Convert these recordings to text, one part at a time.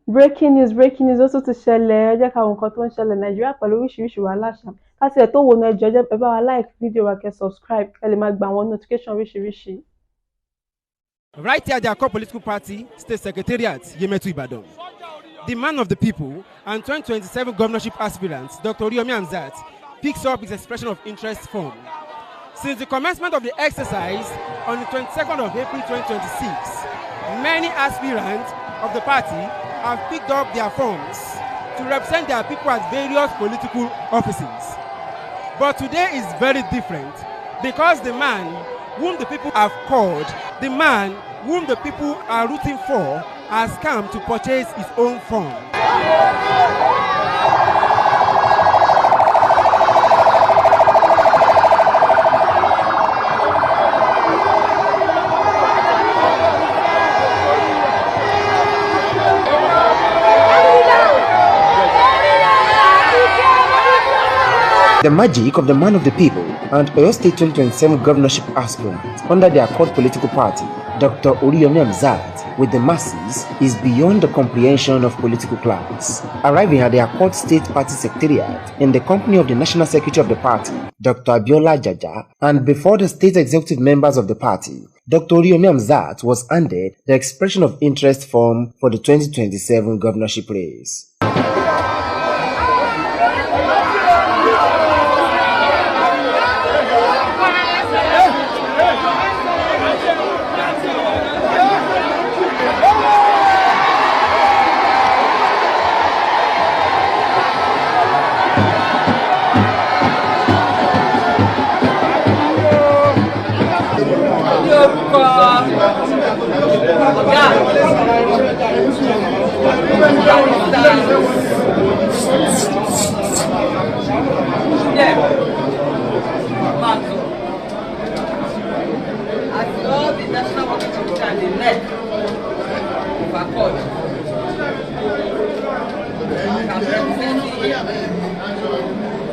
Breaking news also ti ṣẹlẹ̀ ẹ jẹ́ ká wo nǹkan tó ń ṣẹlẹ̀ Nàìjíríà pẹ̀lú oríṣiríṣi wàhálà ṣá ká tiẹ̀ tó wo náà ẹ jọ̀ọ́ ẹ bá wa like fídíò wa kẹ́ subscribe ẹ lè máa gba àwọn notification oríṣiríṣi. Right here, the Accord Political Party State Secretariat, Yemetu Ibadan. The man of the people and 2027 governorship aspirant, Dr. Oriyomi Hamzat, picks up his expression of interest form. Since the commencement of the exercise on the 22nd of April 2026, many aspirants of the party have picked up their forms to represent their people at various political offices. But today is very different because the man whom the people have called, the man whom the people are rooting for, has come to purchase his own form. The magic of the man of the people and Oyo State 2027 governorship aspirant under the Accord political party, Dr. Oriyomi Hamzat, with the masses is beyond the comprehension of political class. Arriving at the Accord State Party Secretariat in the company of the National Secretary of the party, Dr. Abiola Jaja, and before the state executive members of the party, Dr. Oriyomi Hamzat was handed the expression of interest form for the 2027 governorship race.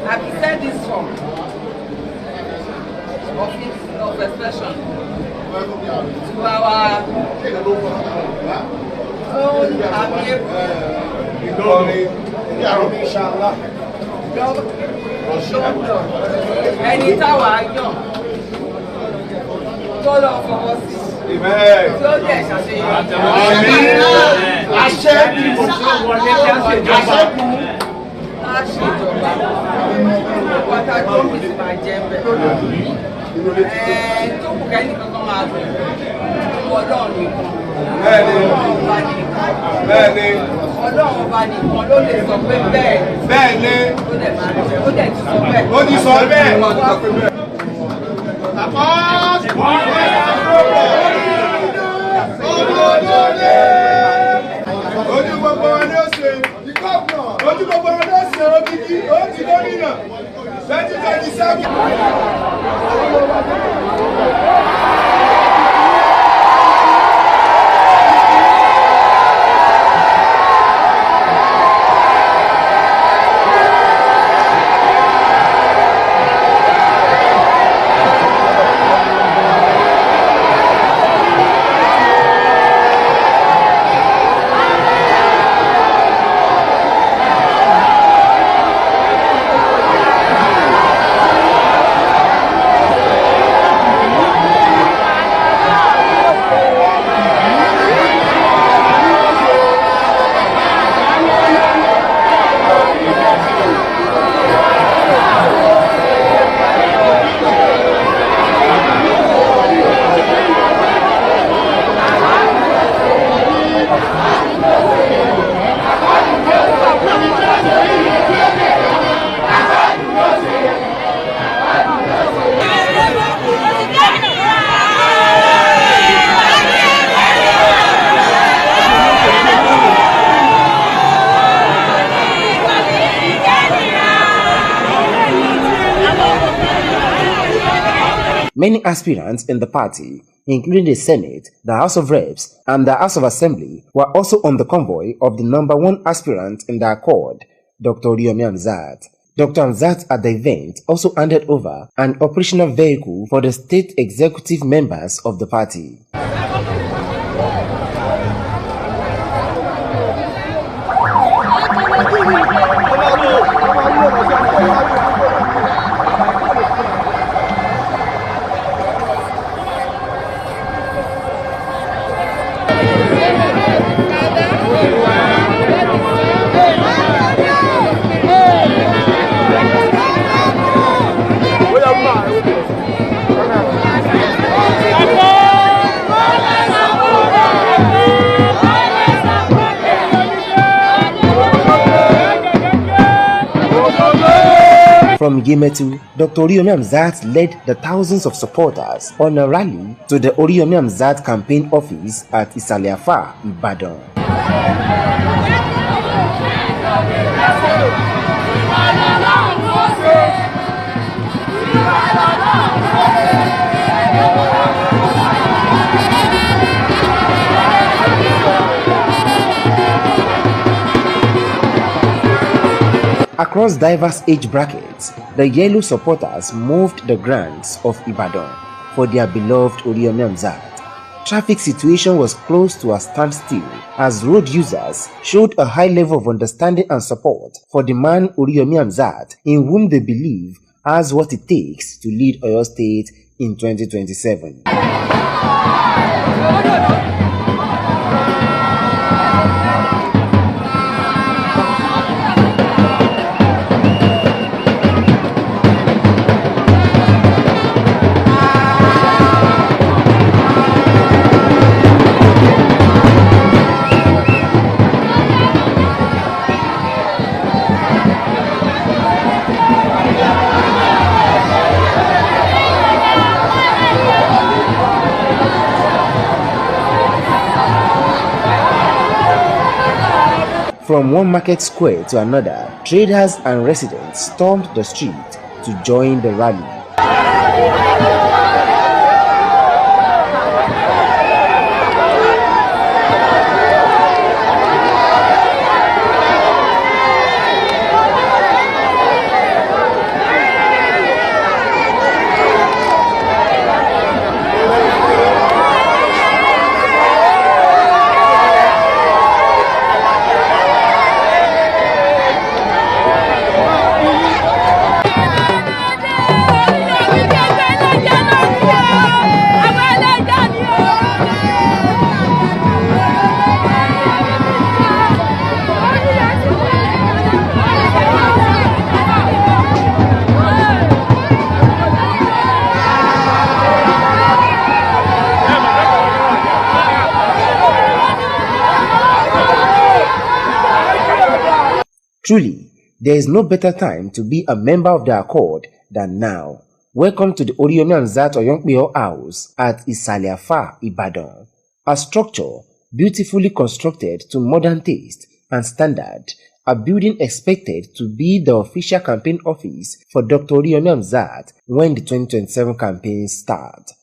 I present this form of expression to our own ẹni táwa yàn tó lọ fọwọ́ sí tí ó dẹ̀ ṣàṣeyọrí. Aṣèjọba wọ́tá tó ń bìí máa jẹ́ bẹ́ẹ̀. Tó kù kẹ́ni kankan máa bẹ̀ Ọlọ́run nìkan. Ọlọ́run ọba nìkan ló lè sọ pé bẹ́ẹ̀ ni ó dẹ̀ máa jẹ́ ó dẹ̀ ti sọ bẹ́ẹ̀. Ó ti sọ bẹ́ẹ̀. Ojú gbogbo wọn ni ó ṣe ojú gbogbo wọn ni ó ṣe òkìkí ó ti gómìnà 2027. Many aspirants in the party, including the Senate, the House of Reps, and the House of Assembly, were also on the convoy of the #1 aspirant in the Accord, Dr. Oriyomi Hamzat. Dr. Hamzat at the event also handed over an operational vehicle for the state executive members of the party. From Yemetu, Dr. Oriyomi Hamzat led the thousands of supporters on a rally to the Oriyomi Hamzat campaign office at Isaliafa, Ibadan. Across diverse age brackets, the yellow supporters moved the grounds of Ibadan for their beloved Oriyomi Hamzat. Traffic situation was close to a standstill as road users showed a high level of understanding and support for the man Oriyomi Hamzat, in whom they believe has what it takes to lead Oyo State in 2027. From one market square to another, traders and residents stormed the street to join the rally. Truly, there is no better time to be a member of the Accord than now. Welcome to the Oriyomi Hamzat Oyonpe House at Isaliafa, Ibadan. A structure beautifully constructed to modern taste and standard, a building expected to be the official campaign office for Dr. Oriyomi Hamzat when the 2027 campaign starts.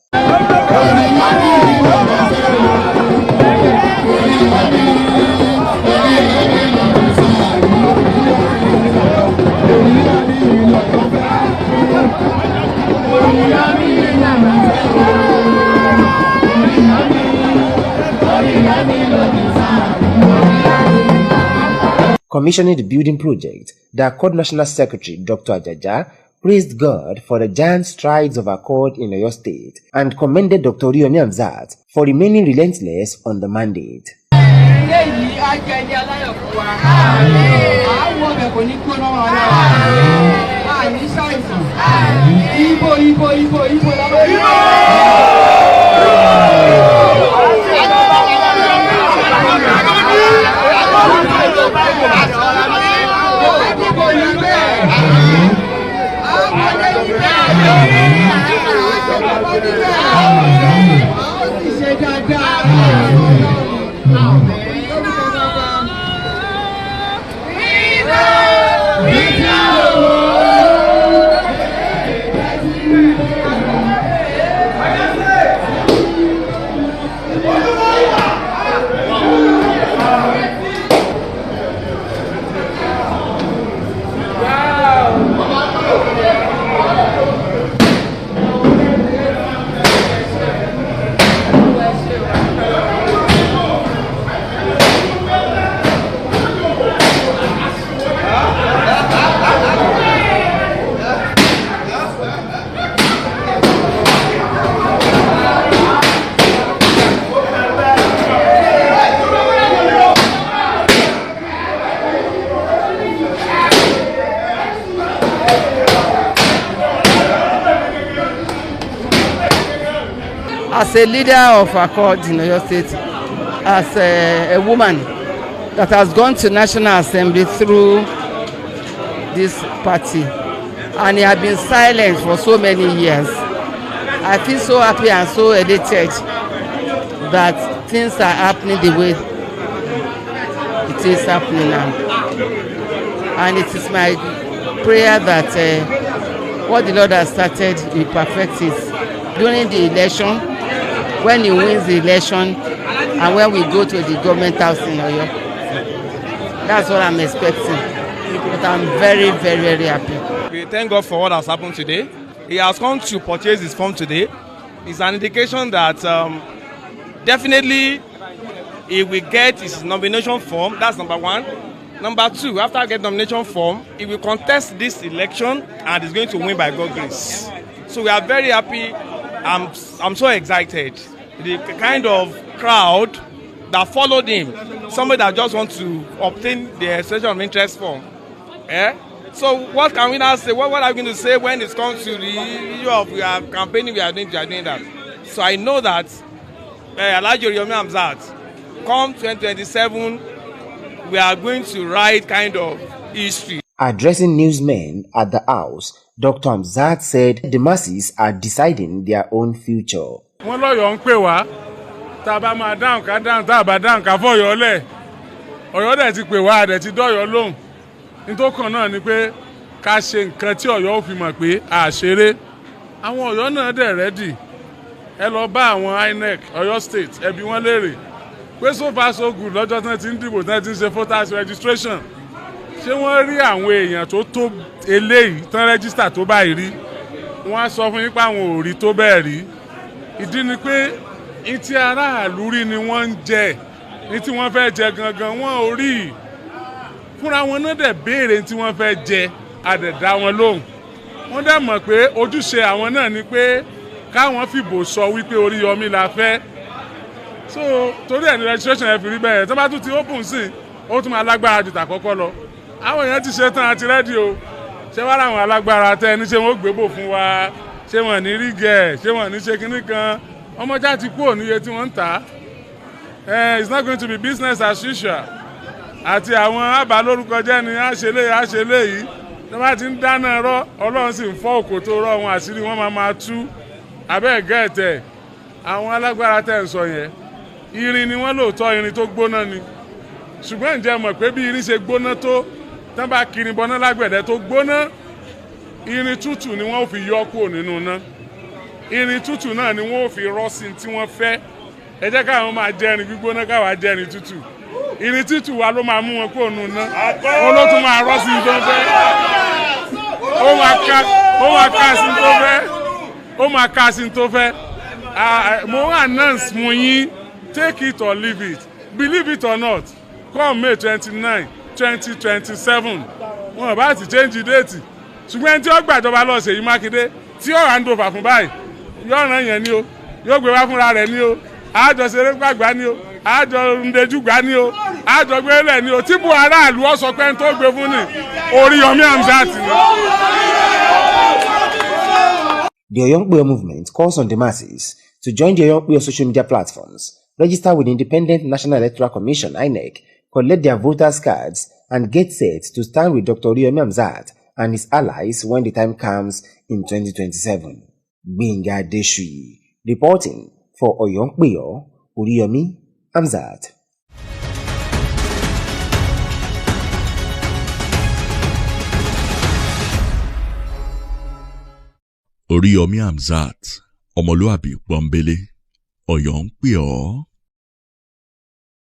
Commissioning the building project, the Accord National Secretary Dr. Ajaja praised God for the giant strides of Accord in Oyo State and commended Dr. Oriyomi Hamzat for remaining relentless on the mandate. As a leader of Accord in Oyo State, as a woman that has gone to National Assembly through this party, and he has been silent for so many years. I feel so happy and so elated that things are happening the way it is happening now. And it is my prayer that what the Lord has started, He perfect it during the election, when He wins the election, and when we go to the government house in Oyo. That's what I'm expecting. But I'm very, very, very happy. We thank God for what has happened today. He has come to purchase his form today. It's an indication that definitely he will get his nomination form. That's number one. Number two, after getting nomination form, he will contest this election and is going to win by God's grace. So we are very happy. I'm so excited. The kind of crowd that followed him, somebody that just wants to obtain the expression of interest form. So what can we now say? What are we going to say when it comes to the issue of we are campaigning, we are doing that? So I know that Feran Oriyomi Hamzat, come 2027, we are going to write kind of history. Addressing newsmen at the house, Dr. Hamzat said the masses are deciding their own future. Wọ́n lọ́yọ̀ ń pè wá, tá a bá máa dáhùn ká dáhùn, tá a bá dáhùn ká fọ̀yọ́ lẹ̀. Ọ̀yọ́ dẹ̀ ti pè wá, dẹ̀ ti dọ́yọ̀ lóhùn. Nítòkàn náà ni pé ká ṣe nǹkan tí Ọ̀yọ́ ò fi mọ̀ pé àṣeré. Àwọn Ọ̀yọ́ náà dẹ̀ rẹ́dì. Ẹ lọ bá àwọn INEC Ọ̀yọ́ State ẹbí wọn léèrè. Pé so far so good lọ́jọ́ tán ti ń dìbò tán ti ń ṣe voters registration. Ṣé wọ́n rí àwọn èèyàn tó eléyìí tán rẹ́gísítà tó báyìí rí? Wọ́n á sọ fún yín pé àwọn ò rí tó bẹ́ẹ̀ rí. Ìdí ni pé ìtí aráàlú rí ni wọ́n ń jẹ, ní tí wọ́n fẹ́ jẹ gangan wọ́n ò rí. Fúnra wọn náà dẹ̀ béèrè tí wọ́n fẹ́ jẹ, a dẹ̀ dá wọn lóhùn. Wọ́n dẹ̀ mọ̀ pé ojúṣe àwọn náà ni pé káwọn fìbò sọ wípé Oríyọmí la fẹ́. So torí ẹni registration ẹ fi rí bẹ́ẹ̀ tó bá tún ti open sí ó tún máa lágbára ju tàkọ́kọ́ lọ. Àwọn èèyàn ti ṣe tán àti rẹ́dí o. Ṣé wàá ràwọn alágbára tẹ́ ẹni ṣé wọ́n gbébò fún wa? Ṣé wọ́n ní rí gẹ̀? Ṣé wọ́n ní ṣe kinní kan? Ọmọjà ti kú òníye tí wọ́n ń tà. It's not going to be business as usual. Àti àwọn àbá lórúkọ jẹ́ ni àṣẹlẹ̀ yìí. Tí wọ́n bá ti ń dáná rọ́, Ọlọ́run sì ń fọ́ òkò tó rọ́ wọn àṣírí wọn máa tú. Abẹ́ gẹ̀ẹ́tẹ̀ àwọn alágbára tẹ̀ ń sọ yẹn. Irin ni wọ́n lóòótọ́ irin tó gbóná ni. Ṣùgbọ́n ǹjẹ́ mọ̀ pé bí irin ṣe gbóná tó tán bá kiri bọná lágbẹ̀dẹ tó gbóná, irin tútù ni wọ́n fi yọ kúrò nínú iná. Irin tútù náà ni wọ́n fi rọ́ sí tí wọ́n fẹ́. Ẹ jẹ́ káwọn máa jẹ irin gbígbóná káwa jẹ irin tútù. Irin tútù wa ló máa mú wọn kúrò nínú iná. Ó ló tún máa rọ́ sí tó fẹ́. Ó máa ká sí tó fẹ́. Ó máa ká sí tó fẹ́. Mo announce mo yín, take it or leave it. Believe it or not, come May 29, 2027. Wọ́n bá ti change date. Ṣùgbọ́n ẹni tí ó gbàjọba lọ Ṣèyí Mákindé tí ó hand over fún báyìí, yóò ràn yẹn ni o, yóò gbé wá fúnra rẹ̀ ni o, àjọ ṣeré gbàgbá ni o, àjọ ǹdẹ́jú gbá ni o, àjọ gbélé ni o, tí bu aráàlú ọ sọ pé ẹni tó gbé fún ni Oriyomi Hamzat ni. The Awon Ara movement calls on the masses to join the Awon Ara social media platforms, register with the Independent National Electoral Commission (INEC), collect their voters' cards, and get set to stand with Dr. Oriyomi Hamzat and his allies when the time comes in 2027. Gbenga Deshui, reporting for Awon Ara Oriyomi Hamzat. Oriyomi Hamzat, ọmọlúàbí pọ́nbélé, Ọ̀yọ́ ń pè ọ́.